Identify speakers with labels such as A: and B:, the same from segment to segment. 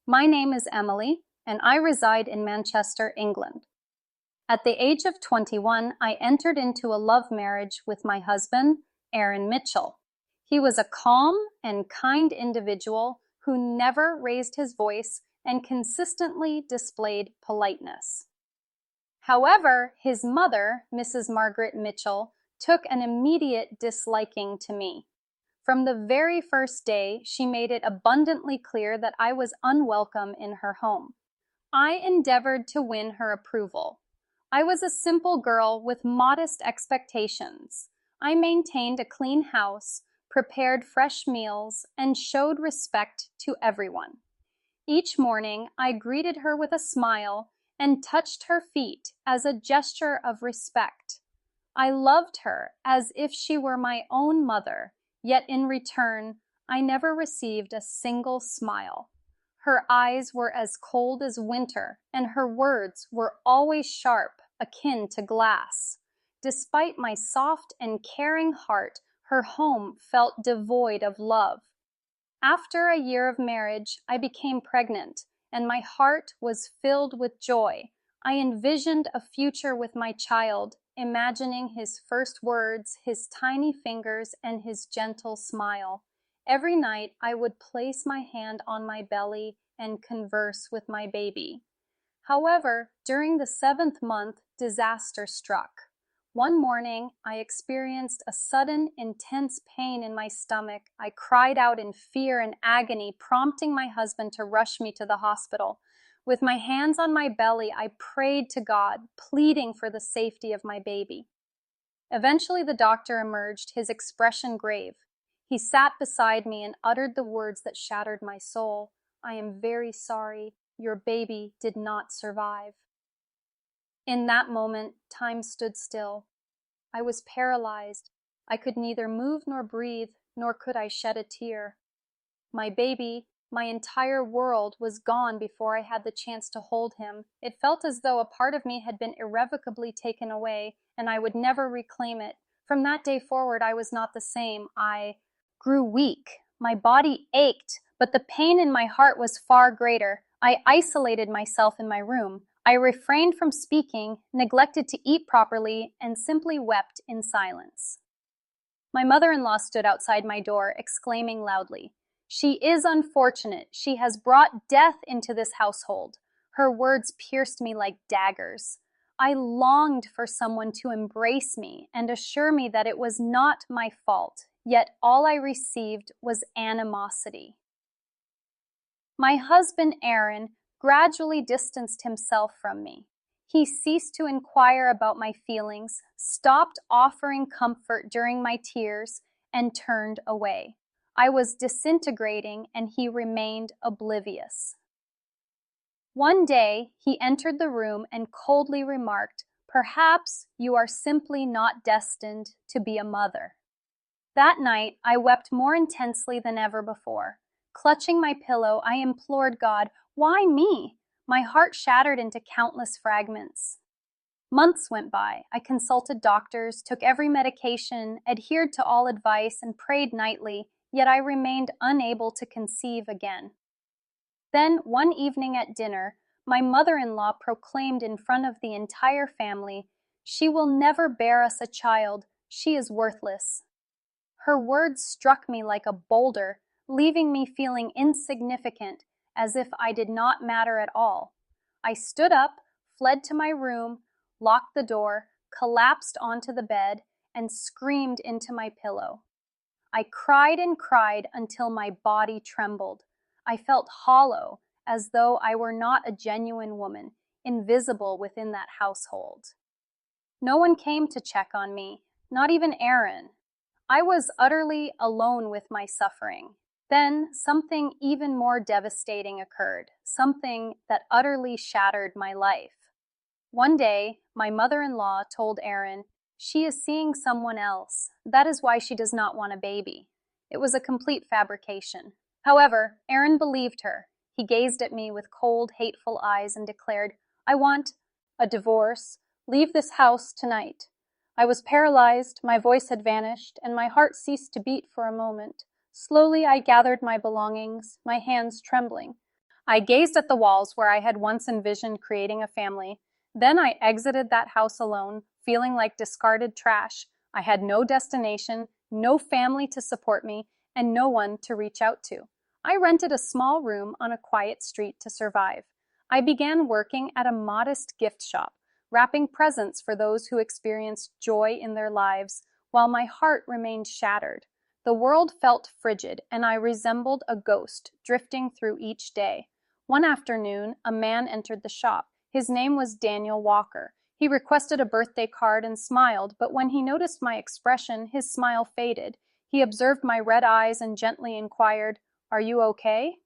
A: My name is Emily, and I reside in Manchester, England. At the age of 21, I entered into a love marriage with my husband, Aaron Mitchell. He was a calm and kind individual who never raised his voice and consistently displayed politeness. However, his mother, Mrs. Margaret Mitchell, took an immediate disliking to me. From the very first day, she made it abundantly clear that I was unwelcome in her home. I endeavored to win her approval. I was a simple girl with modest expectations. I maintained a clean house, prepared fresh meals, and showed respect to everyone. Each morning, I greeted her with a smile and touched her feet as a gesture of respect. I loved her as if she were my own mother, yet in return, I never received a single smile. Her eyes were as cold as winter, and her words were always sharp, akin to glass. Despite my soft and caring heart, her home felt devoid of love. After a year of marriage, I became pregnant, and my heart was filled with joy. I envisioned a future with my child, imagining his first words, his tiny fingers, and his gentle smile. Every night, I would place my hand on my belly and converse with my baby. However, during the 7th month, disaster struck. One morning, I experienced a sudden, intense pain in my stomach. I cried out in fear and agony, prompting my husband to rush me to the hospital. With my hands on my belly, I prayed to God, pleading for the safety of my baby. Eventually, the doctor emerged, his expression grave. He sat beside me and uttered the words that shattered my soul. "I am very sorry. Your baby did not survive." In that moment, time stood still. I was paralyzed. I could neither move nor breathe, nor could I shed a tear. My baby, my entire world, was gone before I had the chance to hold him. It felt as though a part of me had been irrevocably taken away, and I would never reclaim it. From that day forward, I was not the same. I grew weak. My body ached, but the pain in my heart was far greater. I isolated myself in my room. I refrained from speaking, neglected to eat properly, and simply wept in silence. My mother-in-law stood outside my door, exclaiming loudly, "She is unfortunate. She has brought death into this household." Her words pierced me like daggers. I longed for someone to embrace me and assure me that it was not my fault, yet all I received was animosity. My husband, Aaron, gradually distanced himself from me. He ceased to inquire about my feelings, stopped offering comfort during my tears, and turned away. I was disintegrating, and he remained oblivious. One day, he entered the room and coldly remarked, "Perhaps you are simply not destined to be a mother." That night, I wept more intensely than ever before. Clutching my pillow, I implored God, "Why me?" My heart shattered into countless fragments. Months went by. I consulted doctors, took every medication, adhered to all advice, and prayed nightly, yet I remained unable to conceive again. Then, one evening at dinner, my mother-in-law proclaimed in front of the entire family, "She will never bear us a child. She is worthless." Her words struck me like a boulder, leaving me feeling insignificant, as if I did not matter at all. I stood up, fled to my room, locked the door, collapsed onto the bed, and screamed into my pillow. I cried and cried until my body trembled. I felt hollow, as though I were not a genuine woman, invisible within that household. No one came to check on me, not even Aaron. I was utterly alone with my suffering. Then something even more devastating occurred, something that utterly shattered my life. One day, my mother-in-law told Aaron, "She is seeing someone else. That is why she does not want a baby." It was a complete fabrication. However, Aaron believed her. He gazed at me with cold, hateful eyes and declared, "I want a divorce. Leave this house tonight." I was paralyzed, my voice had vanished, and my heart ceased to beat for a moment. Slowly I gathered my belongings, my hands trembling. I gazed at the walls where I had once envisioned creating a family. Then I exited that house alone, feeling like discarded trash. I had no destination, no family to support me, and no one to reach out to. I rented a small room on a quiet street to survive. I began working at a modest gift shop, wrapping presents for those who experienced joy in their lives, while my heart remained shattered. The world felt frigid, and I resembled a ghost drifting through each day. One afternoon, a man entered the shop. His name was Daniel Walker. He requested a birthday card and smiled, but when he noticed my expression, his smile faded. He observed my red eyes and gently inquired, "Are you okay?"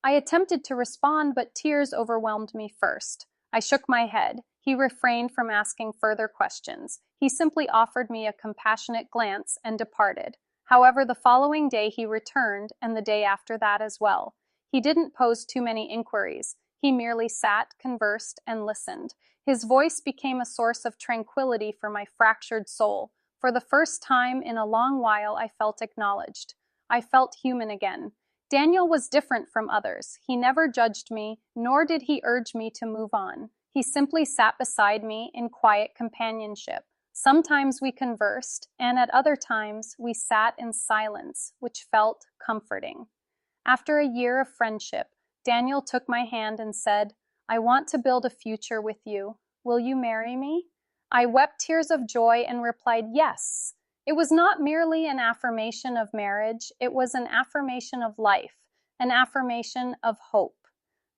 A: I attempted to respond, but tears overwhelmed me first. I shook my head. He refrained from asking further questions. He simply offered me a compassionate glance and departed. However, the following day he returned, and the day after that as well. He didn't pose too many inquiries. He merely sat, conversed, and listened. His voice became a source of tranquility for my fractured soul. For the first time in a long while, I felt acknowledged. I felt human again. Daniel was different from others. He never judged me, nor did he urge me to move on. He simply sat beside me in quiet companionship. Sometimes we conversed, and at other times we sat in silence, which felt comforting. After a year of friendship, Daniel took my hand and said, "I want to build a future with you. Will you marry me?" I wept tears of joy and replied, "Yes." It was not merely an affirmation of marriage, it was an affirmation of life, an affirmation of hope.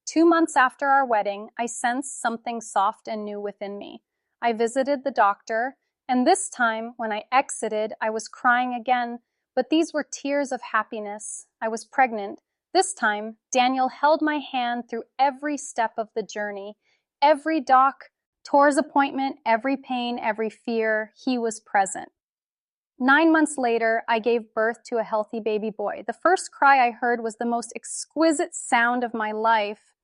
A: 2 months after our wedding, I sensed something soft and new within me. I visited the doctor, and this time, when I exited, I was crying again, but these were tears of happiness. I was pregnant. This time, Daniel held my hand through every step of the journey. Every doctor's appointment, every pain, every fear, he was present. 9 months later, I gave birth to a healthy baby boy. The first cry I heard was the most exquisite sound of my life.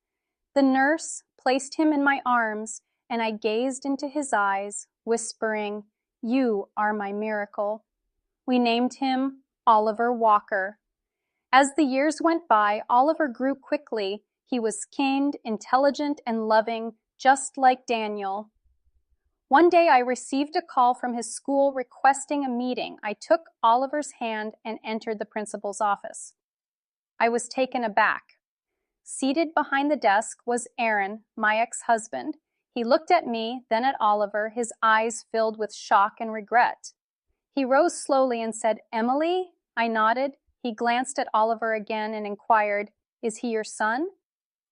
A: The nurse placed him in my arms, and I gazed into his eyes, whispering, "You are my miracle." We named him Oliver Walker. As the years went by, Oliver grew quickly. He was kind, intelligent, and loving, just like Daniel. One day I received a call from his school requesting a meeting. I took Oliver's hand and entered the principal's office. I was taken aback. Seated behind the desk was Aaron, my ex-husband. He looked at me, then at Oliver, his eyes filled with shock and regret. He rose slowly and said, "Emily?" I nodded. He glanced at Oliver again and inquired, "Is he your son?"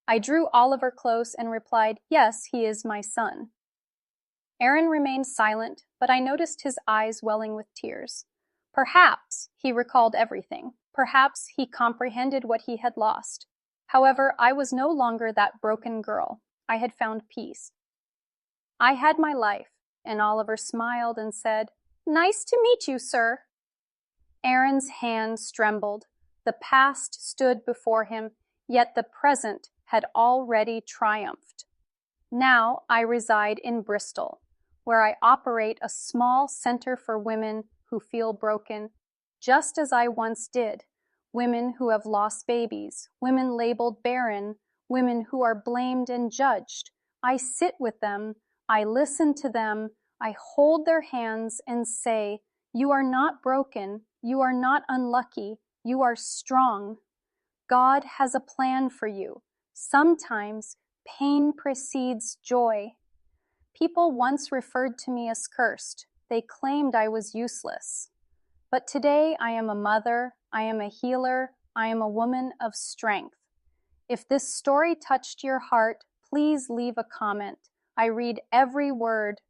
A: I drew Oliver close and replied, "Yes, he is my son." Aaron remained silent, but I noticed his eyes welling with tears. Perhaps he recalled everything. Perhaps he comprehended what he had lost. However, I was no longer that broken girl. I had found peace. I had my life, and Oliver smiled and said, "Nice to meet you, sir." Aaron's hands trembled. The past stood before him, yet the present had already triumphed. Now I reside in Bristol, where I operate a small center for women who feel broken, just as I once did. Women who have lost babies, women labeled barren, women who are blamed and judged. I sit with them, I listen to them, I hold their hands and say, "You are not broken, you are not unlucky, you are strong. God has a plan for you. Sometimes pain precedes joy." People once referred to me as cursed. They claimed I was useless. But today I am a mother, I am a healer, I am a woman of strength. If this story touched your heart, please leave a comment. I read every word,